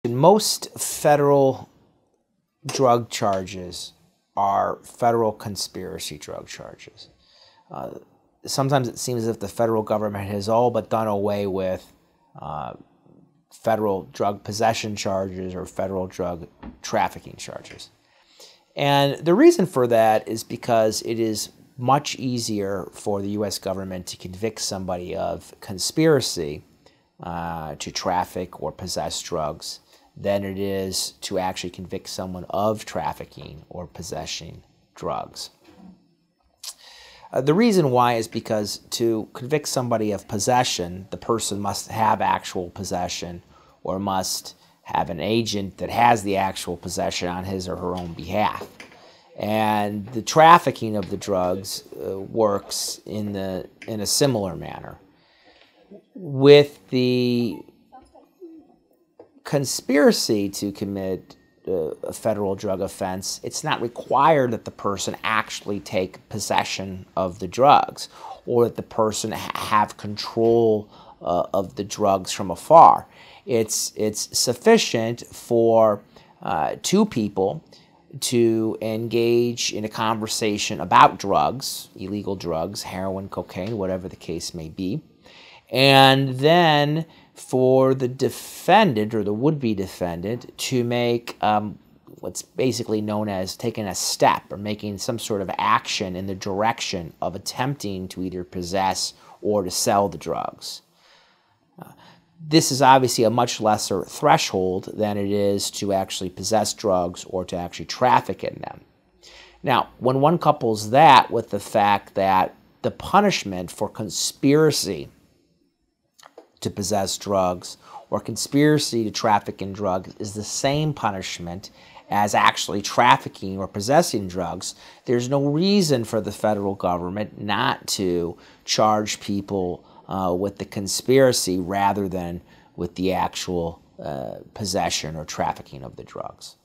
Most federal drug charges are federal conspiracy drug charges. Sometimes it seems as if the federal government has all but done away with federal drug possession charges or federal drug trafficking charges. And the reason for that is because it is much easier for the U.S. government to convict somebody of conspiracy to traffic or possess drugs than it is to actually convict someone of trafficking or possessing drugs. The reason why is because to convict somebody of possession, the person must have actual possession or must have an agent that has the actual possession on his or her own behalf. And the trafficking of the drugs works in a similar manner. With the conspiracy to commit a federal drug offense, it's not required that the person actually take possession of the drugs or that the person have control of the drugs from afar. It's sufficient for two people to engage in a conversation about drugs, illegal drugs, heroin, cocaine, whatever the case may be, and then for the defendant or the would-be defendant to make what's basically known as taking a step or making some sort of action in the direction of attempting to either possess or to sell the drugs. This is obviously a much lesser threshold than it is to actually possess drugs or to actually traffic in them. Now, when one couples that with the fact that the punishment for conspiracy to possess drugs or conspiracy to traffic in drugs is the same punishment as actually trafficking or possessing drugs, there's no reason for the federal government not to charge people with the conspiracy rather than with the actual possession or trafficking of the drugs.